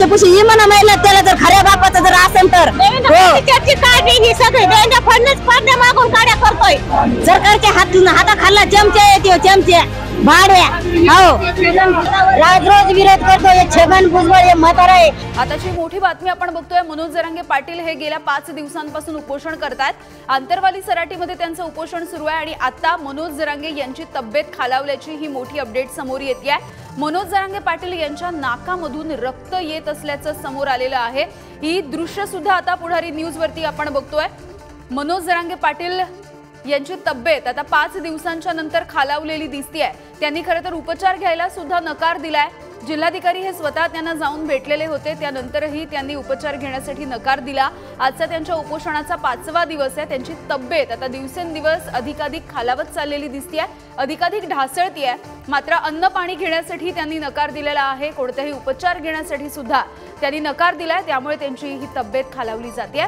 आमच्यापाशी इमान महिला त्याला जर खऱ्या बापाचं जर असेल तर त्याची काळजी ही सगळी देवेंद्र फडणवीस पडद्या मागून काड्या करतोय। सरकारच्या हाताखाला चमचे येते चमचे भाड्या हो राजरोज विरोध करतो हे छगन भुजबळ हे म्हातारा आहे। आताची मोठी बातमी आपण बघतोय, मनोज जरांगे पाटील हे गेल्या 5 दिवसांपासून उपोषण करतात। आंतरवाली सराटीमध्ये त्यांचं उपोषण सुरू आहे आणि आता मनोज जरांगे यांची तब्येत खालावल्याची ही मोठी अपडेट समोर येते आहे। मनोज जरांगे पाटील यांच्या नाकामधून रक्त येत असल्याचं समोर आलेलं आहे। ही दृश्य सुद्धा आता पुढारी न्यूज वरती आपण बघतोय। मनोज जरांगे पाटील यांची तब्येत आता 5 दिवसांच्या नंतर खालावलेली दिसतेय। त्यांनी खरं तर उपचार घ्यायला सुद्धा नकार दिलाय। जिल्हाधिकारी हे स्वतः त्यांना जाऊन भेटलेले होते, त्यानंतरही त्यांनी उपचार घेण्यासाठी नकार दिला। आजचा त्यांच्या उपोषणाचा 5वा दिवस आहे। त्यांची तब्येत आता दिवसेंदिवस अधिकाधिक खालावत चाललेली दिसतेय, अधिकाधिक ढासळतीये। मात्र अन्न पाणी घेण्यासाठी त्यांनी नकार दिलेला आहे, कोणतेही उपचार घेण्यासाठी सुद्धा त्यांनी नकार दिलाय, त्यामुळे त्यांची ही तब्येत खालावली जाते।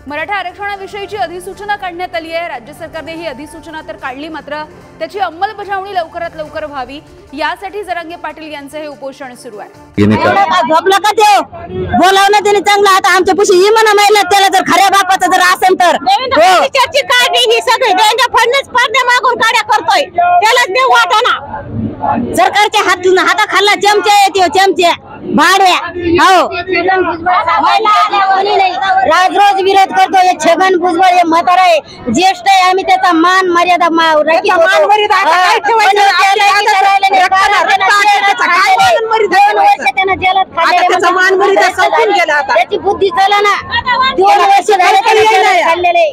मराठा आरक्षणाविषयीची अधिसूचना काढण्यात आली आहे। राज्य सरकारने ही अधिसूचना तर काढली, मात्र त्याची अंमलबजावणी लवकरात लवकर व्हावी यासाठी जरांगे पाटील यांचं हे उपोषण सुरू आहे। झोपला का ते बोलावणं त्याने चांगलं। आता आमच्यापाशी इमान महिला त्याला जर खऱ्या बापाचं जर असेल तर त्याची काळजी ही सगळी देवेंद्र फडणवीस पडद्या मागून काड्या करतोय, त्यालाच देऊ वाटाना। सरकारच्या हाताखाला चमचे येते चमचे भाड्या हो राजरोज विरोध करतो हे छगन भुजबळ हे म्हातारा आहे, ज्येष्ठ आहे। आम्ही त्याचा मान मर्यादा त्याची बुद्धी चला ना 2 वर्ष खाल्लेले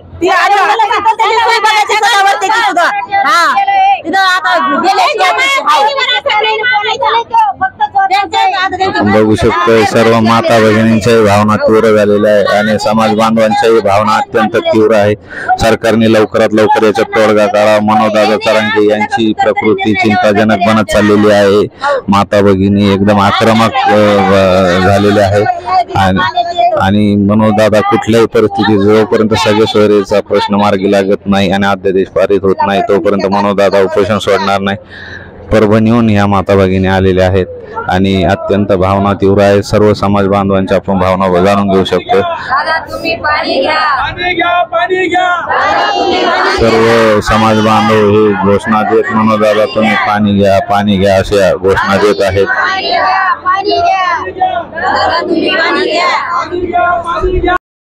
बघू शकतो सर्व माता भगिनींच्याही भावना तीव्र झालेल्या आहे आणि समाज बांधवांच्याही भावना अत्यंत तीव्र आहे। सरकारने लवकरात लवकर याच्यात तोडगा काढावा। मनोजदादा जरांगे यांची प्रकृती चिंताजनक बनत चाललेली आहे। माता भगिनी एकदम आक्रमक झालेल्या आहेत आणि मनोजदादा कुठल्याही परिस्थितीत जोपर्यंत सगळे सोयरेचा प्रश्न मार्गी लागत नाही आणि अध्यादेश पारित होत नाही तोपर्यंत मनोजदादा उपोषण सोडणार नाही। परभणीहून ह्या माता भगिनी आलेल्या आहेत आणि अत्यंत भावना तीव्र आहे। सर्व समाज बांधवांच्या आपण भावना जाणून घेऊ शकतो। सर्व समाज बांधव ही घोषणा देत मनोजदादा तुम्ही पाणी घ्या अशा घोषणा देत आहेत।